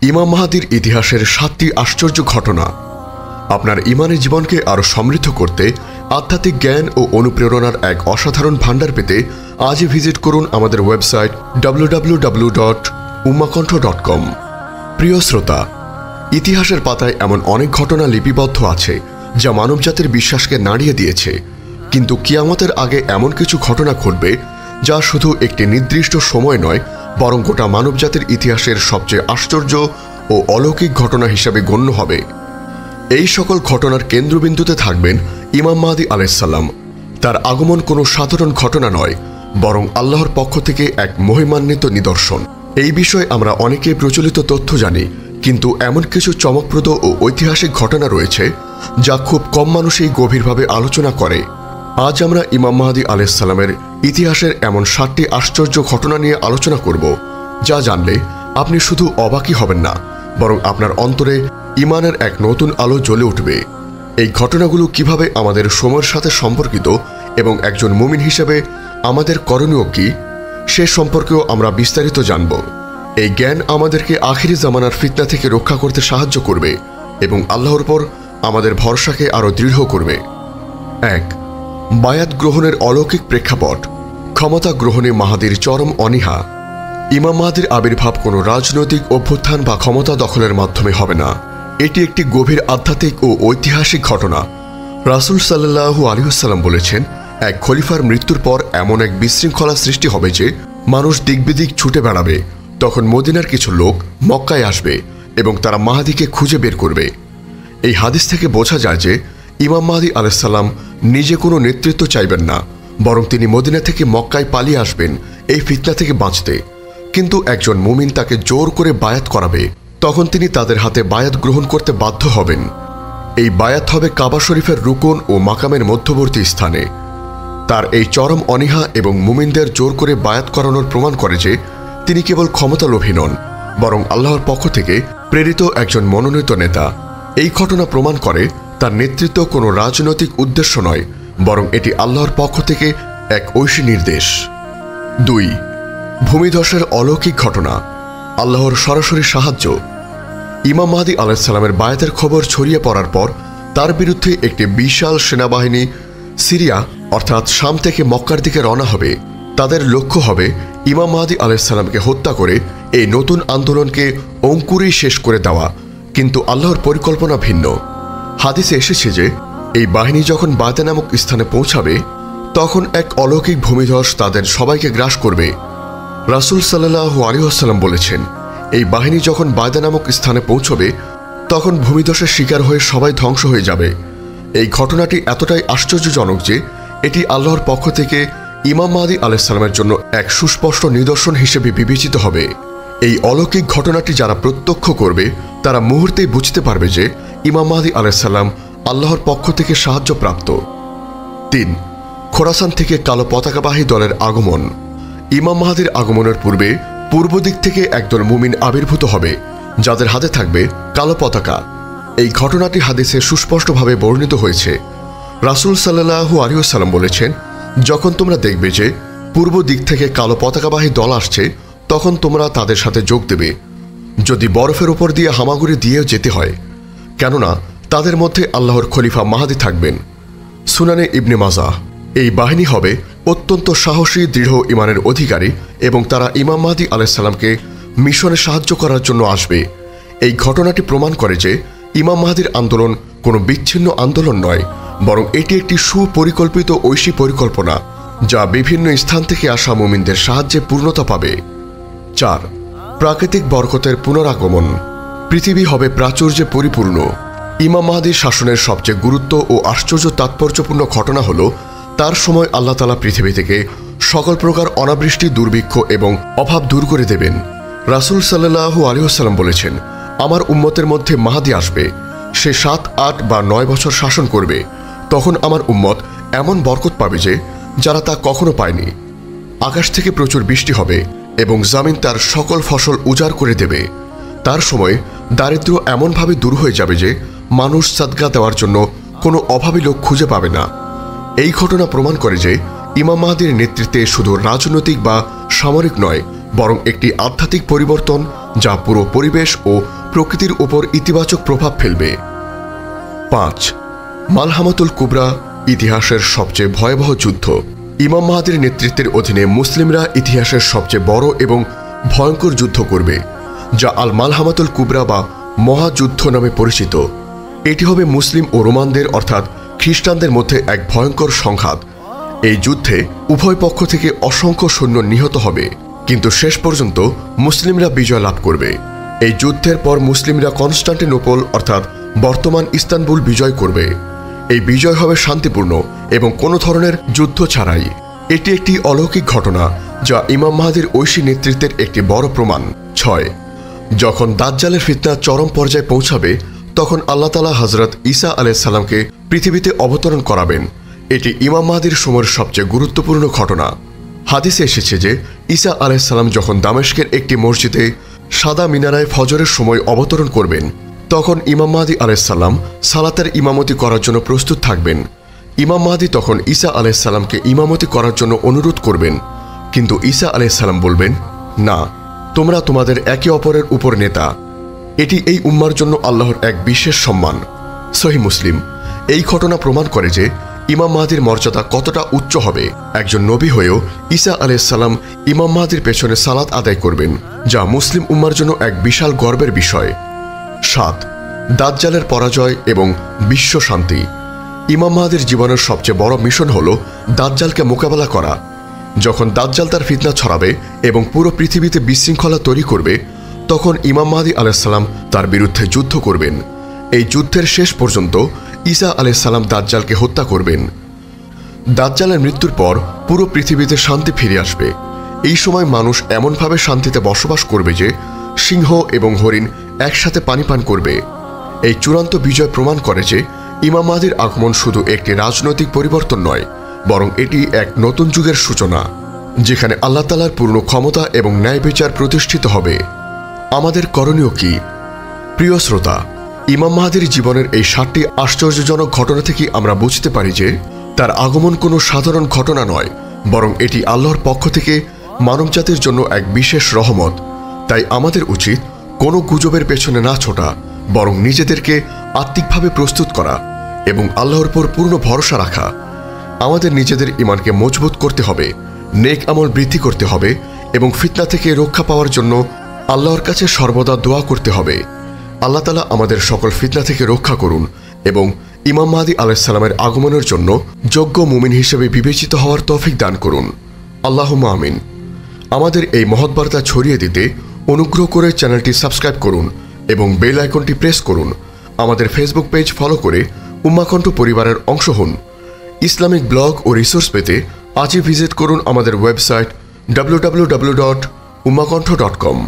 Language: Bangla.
ইমাম মাহদীর ইতিহাসের 7টি আশ্চর্য ঘটনা। আপনার ইমানের জীবনকে আরও সমৃদ্ধ করতে আধ্যাত্মিক জ্ঞান ও অনুপ্রেরণার এক অসাধারণ ভাণ্ডার পেতে আজই ভিজিট করুন আমাদের ওয়েবসাইট www.ummahkonth.com। প্রিয় শ্রোতা, ইতিহাসের পাতায় এমন অনেক ঘটনা লিপিবদ্ধ আছে যা মানবজাতির বিশ্বাসকে নাড়িয়ে দিয়েছে, কিন্তু কিয়ামতের আগে এমন কিছু ঘটনা ঘটবে যা শুধু একটি নির্দিষ্ট সময় নয়, বরং গোটা মানবজাতির ইতিহাসের সবচেয়ে আশ্চর্য ও অলৌকিক ঘটনা হিসেবে গণ্য হবে। এই সকল ঘটনার কেন্দ্রবিন্দুতে থাকবেন ইমাম মাহদী আলাইহিস সালাম। তার আগমন কোনো সাধারণ ঘটনা নয়, বরং আল্লাহর পক্ষ থেকে এক মহিমান্বিত নিদর্শন। এই বিষয়ে আমরা অনেকেই প্রচলিত তথ্য জানি, কিন্তু এমন কিছু চমকপ্রদ ও ঐতিহাসিক ঘটনা রয়েছে যা খুব কম মানুষই গভীরভাবে আলোচনা করে। আজ আমরা ইমাম মাহদী আলাইহিস সালামের ইতিহাসের এমন 7টি আশ্চর্য ঘটনা নিয়ে আলোচনা করব, যা জানলে আপনি শুধু অবাকই হবেন না, বরং আপনার অন্তরে ইমানের এক নতুন আলো জ্বলে উঠবে। এই ঘটনাগুলো কিভাবে আমাদের সময়ের সাথে সম্পর্কিত এবং একজন মুমিন হিসেবে আমাদের করণীয় কি, সে সম্পর্কেও আমরা বিস্তারিত জানব। এই জ্ঞান আমাদেরকে আখিরি জামানার ফিতনা থেকে রক্ষা করতে সাহায্য করবে এবং আল্লাহর উপর আমাদের ভরসাকে আরও দৃঢ় করবে। 1. বায়াত গ্রহণের অলৌকিক প্রেক্ষাপট। ক্ষমতা গ্রহণে মাহদীর চরম অনীহা। ইমাম মাহদীর আবির্ভাব কোনো রাজনৈতিক অভ্যুত্থান বা ক্ষমতা দখলের মাধ্যমে হবে না। এটি একটি গভীর আধ্যাত্মিক ও ঐতিহাসিক ঘটনা। রাসূল সাল্লাল্লাহু আলাইহি ওয়াসাল্লাম বলেছেন, এক খলিফার মৃত্যুর পর এমন এক বিশৃঙ্খলা সৃষ্টি হবে যে মানুষ দিকবিদিক ছুটে বেড়াবে। তখন মদিনার কিছু লোক মক্কায় আসবে এবং তারা মাহদীকে খুঁজে বের করবে। এই হাদিস থেকে বোঝা যায় যে ইমাম মাহদী আলাইহিস সালাম নিজে কোনো নেতৃত্ব চাইবেন না, বরং তিনি মদিনা থেকে মক্কায় পালিয়ে আসবেন এই ফিতনা থেকে বাঁচতে। কিন্তু একজন মুমিন তাকে জোর করে বায়াত করাবে, তখন তিনি তাদের হাতে বায়াত গ্রহণ করতে বাধ্য হবেন। এই বায়াত হবে কাবা শরীফের রুকন ও মাকামের মধ্যবর্তী স্থানে। তার এই চরম অনীহা এবং মুমিনদের জোর করে বায়াত করানোর প্রমাণ করে যে তিনি কেবল ক্ষমতালোভী নন, বরং আল্লাহর পক্ষ থেকে প্রেরিত একজন মনোনীত নেতা। এই ঘটনা প্রমাণ করে তার নেতৃত্ব কোনো রাজনৈতিক উদ্দেশ্য নয়, বরং এটি আল্লাহর পক্ষ থেকে এক ঐশী নির্দেশ। 2. ভূমিধসের অলৌকিক ঘটনা। আল্লাহর সরাসরি সাহায্য। ইমাম মাহদী আলাইহিস সালামের বায়াতের খবর ছড়িয়ে পড়ার পর তার বিরুদ্ধে একটি বিশাল সেনাবাহিনী সিরিয়া অর্থাৎ শাম থেকে মক্কার দিকে রওনা হবে। তাদের লক্ষ্য হবে ইমাম মাহদী আলাইহিস সালামকে হত্যা করে এই নতুন আন্দোলনকে অঙ্কুরেই শেষ করে দেওয়া, কিন্তু আল্লাহর পরিকল্পনা ভিন্ন। হাদিসে এসেছে যে এই বাহিনী যখন বায়দা নামক স্থানে পৌঁছাবে, তখন এক অলৌকিক ভূমিধস তাদের সবাইকে গ্রাস করবে। রাসূল সাল্লাল্লাহু আলাইহি ওয়াসাল্লাম বলেছেন, এই বাহিনী যখন বায়দা নামক স্থানে পৌঁছবে, তখন ভূমিধসের শিকার হয়ে সবাই ধ্বংস হয়ে যাবে। এই ঘটনাটি এতটাই আশ্চর্যজনক যে এটি আল্লাহর পক্ষ থেকে ইমাম মাহদী আলাইহিস সালামের জন্য এক সুস্পষ্ট নিদর্শন হিসেবে বিবেচিত হবে। এই অলৌকিক ঘটনাটি যারা প্রত্যক্ষ করবে, তারা মুহূর্তেই বুঝতে পারবে যে ইমাম মাহদী আলাইহিস সালাম আল্লাহর পক্ষ থেকে সাহায্যপ্রাপ্ত। 3. খোরাসান থেকে কালো পতাকাবাহী দলের আগমন। ইমাম মাহদীর আগমনের পূর্বে পূর্ব দিক থেকে একদল মুমিন আবির্ভূত হবে, যাদের হাতে থাকবে কালো পতাকা। এই ঘটনাটি হাদিসে সুস্পষ্টভাবে বর্ণিত হয়েছে। রাসূল সাল্লাল্লাহু আলাইহি ওয়াসাল্লাম বলেছেন, যখন তোমরা দেখবে যে পূর্ব দিক থেকে কালো পতাকাবাহী দল আসছে, তখন তোমরা তাদের সাথে যোগ দেবে, যদি বরফের উপর দিয়ে হামাগুড়ি দিয়েও যেতে হয়, কেননা তাদের মধ্যে আল্লাহর খলিফা মাহদী থাকবেন। সুনানে ইবনে মাজাহ। এই বাহিনী হবে অত্যন্ত সাহসী, দৃঢ় ইমানের অধিকারী এবং তারা ইমাম মাহদী আলাইহিস সালামকে মিশনে সাহায্য করার জন্য আসবে। এই ঘটনাটি প্রমাণ করে যে ইমাম মাহদীর আন্দোলন কোনো বিচ্ছিন্ন আন্দোলন নয়, বরং এটি একটি সুপরিকল্পিত ঐশী পরিকল্পনা, যা বিভিন্ন স্থান থেকে আসা মুমিনদের সাহায্যে পূর্ণতা পাবে। 4. প্রাকৃতিক বরকতের পুনরাগমন। পৃথিবী হবে প্রাচুর্যে পরিপূর্ণ। ইমাম মাহদীর শাসনের সবচেয়ে গুরুত্ব ও আশ্চর্য তাৎপর্যপূর্ণ ঘটনা হল তার সময় আল্লাহ তাআলা পৃথিবী থেকে সকল প্রকার অনাবৃষ্টি, দুর্ভিক্ষ এবং অভাব দূর করে দেবেন। রাসূল সাল্লাল্লাহু আলাইহি ওয়াসাল্লাম বলেছেন, আমার উম্মতের মধ্যে মাহদী আসবে, সে 7, 8 বা 9 বছর শাসন করবে। তখন আমার উম্মত এমন বরকত পাবে যে যারা তা কখনো পায়নি। আকাশ থেকে প্রচুর বৃষ্টি হবে এবং জামিন তার সকল ফসল উজাড় করে দেবে। তার সময় দারিদ্র্য এমনভাবে দূর হয়ে যাবে যে মানুষ সাদকা দেওয়ার জন্য কোনো অভাবী লোক খুঁজে পাবে না। এই ঘটনা প্রমাণ করে যে ইমাম মাহদীর নেতৃত্বে শুধু রাজনৈতিক বা সামরিক নয়, বরং একটি আধ্যাত্মিক পরিবর্তন যা পুরো পরিবেশ ও প্রকৃতির উপর ইতিবাচক প্রভাব ফেলবে। 5. মালহামাতুল কুবরা, ইতিহাসের সবচেয়ে ভয়াবহ যুদ্ধ। ইমাম মাহদীর নেতৃত্বের অধীনে মুসলিমরা ইতিহাসের সবচেয়ে বড় এবং ভয়ঙ্কর যুদ্ধ করবে, যা আল মালহামাতুল কুবরা বা মহাযুদ্ধ নামে পরিচিত। এটি হবে মুসলিম ও রোমানদের অর্থাৎ খ্রিস্টানদের মধ্যে এক ভয়ঙ্কর সংঘাত। এই যুদ্ধে উভয় পক্ষ থেকে অসংখ্য সৈন্য নিহত হবে, কিন্তু শেষ পর্যন্ত মুসলিমরা বিজয় লাভ করবে। এই যুদ্ধের পর মুসলিমরা কনস্টান্টিনোপল অর্থাৎ বর্তমান ইস্তানবুল বিজয় করবে। এই বিজয় হবে শান্তিপূর্ণ এবং কোনো ধরনের যুদ্ধ ছাড়াই। এটি একটি অলৌকিক ঘটনা যা ইমাম মাহদীর ঐশী নেতৃত্বের একটি বড় প্রমাণ। 6. যখন দাজ্জালের ফিতনা চরম পর্যায়ে পৌঁছাবে তখন আল্লাহ তাআলা হযরত ঈসা আলাইহিস সালামকে পৃথিবীতে অবতরণ করাবেন। এটি ইমাম মাহদীর সময়ের সবচেয়ে গুরুত্বপূর্ণ ঘটনা। হাদিসে এসেছে যে ঈসা আলাইহিস সালাম যখন দামেস্কের একটি মসজিদে সাদা মিনারায় ফজরের সময় অবতরণ করবেন তখন ইমাম মাহদী আলাইহিস সালাম সালাতের ইমামতি করার জন্য প্রস্তুত থাকবেন। ইমাম মাহদী তখন ঈসা আলাইহিস সালামকে ইমামতি করার জন্য অনুরোধ করবেন, কিন্তু ঈসা আলাইহিস সালাম বলবেন, না, তোমরা তোমাদের একে অপরের উপর নেতা। এটি এই উম্মার জন্য আল্লাহর এক বিশেষ সম্মান। সহিহ মুসলিম। এই ঘটনা প্রমাণ করে যে ইমাম মাহদীর মর্যাদা কতটা উচ্চ হবে। একজন নবী হয়েও ঈসা আলাইহিস সালাম ইমাম মাহদীর পেছনে সালাত আদায় করবেন, যা মুসলিম উম্মার জন্য এক বিশাল গর্বের বিষয়। 7. দাজ্জালের পরাজয় এবং বিশ্ব শান্তি। ইমাম মাহদীর জীবনের সবচেয়ে বড় মিশন হল দাজ্জালকে মোকাবেলা করা। যখন দাজ্জাল তার ফিতনা ছড়াবে এবং পুরো পৃথিবীতে বিশৃঙ্খলা তৈরি করবে তখন ইমাম মাহদী আলাইহিস সালাম তার বিরুদ্ধে যুদ্ধ করবেন। এই যুদ্ধের শেষ পর্যন্ত ঈসা আলাইহিস সালাম দাজ্জালকে হত্যা করবেন। দাজ্জালের মৃত্যুর পর পুরো পৃথিবীতে শান্তি ফিরে আসবে। এই সময় মানুষ এমনভাবে শান্তিতে বসবাস করবে যে সিংহ এবং হরিণ একসাথে পানি পান করবে। এই চূড়ান্ত বিজয় প্রমাণ করে যে ইমাম মাহদীর আগমন শুধু একটি রাজনৈতিক পরিবর্তন নয়, বরং এটি এক নতুন যুগের সূচনা, যেখানে আল্লাহ তাআলার পূর্ণ ক্ষমতা এবং ন্যায় বিচার প্রতিষ্ঠিত হবে। আমাদের করণীয় কি? প্রিয় শ্রোতা, ইমাম মাহদীর জীবনের এই 7টি আশ্চর্যজনক ঘটনা থেকে আমরা বুঝতে পারি যে তার আগমন কোনো সাধারণ ঘটনা নয়, বরং এটি আল্লাহর পক্ষ থেকে মানবজাতির জন্য এক বিশেষ রহমত। তাই আমাদের উচিত কোনো গুজবের পেছনে না ছোটা, বরং নিজেদেরকে আত্মিকভাবে প্রস্তুত করা এবং আল্লাহর উপর পূর্ণ ভরসা রাখা। আমাদের নিজেদের ঈমানকে মজবুত করতে হবে, নেক আমল বৃদ্ধি করতে হবে এবং ফিতনা থেকে রক্ষা পাওয়ার জন্য আল্লাহর কাছে সর্বদা দোয়া করতে হবে। আল্লাহ তাআলা আমাদের সকল ফিতনা থেকে রক্ষা করুন এবং ইমাম মাহদী আলাইহিস সালামের আগমনের জন্য যোগ্য মুমিন হিসেবে বিবেচিত হওয়ার তৌফিক দান করুন। আল্লাহুম্মা আমিন। আমাদের এই মহৎ বার্তা ছড়িয়ে দিতে অনুগ্রহ করে চ্যানেলটি সাবস্ক্রাইব করুন এবং বেল আইকনটি প্রেস করুন। আমাদের ফেসবুক পেজ ফলো করে উম্মাকণ্ঠ পরিবারের অংশ হন। ইসলামিক ব্লগ ও রিসোর্স পেতে আজই ভিজিট করুন আমাদের ওয়েবসাইট www.ummakontho.com।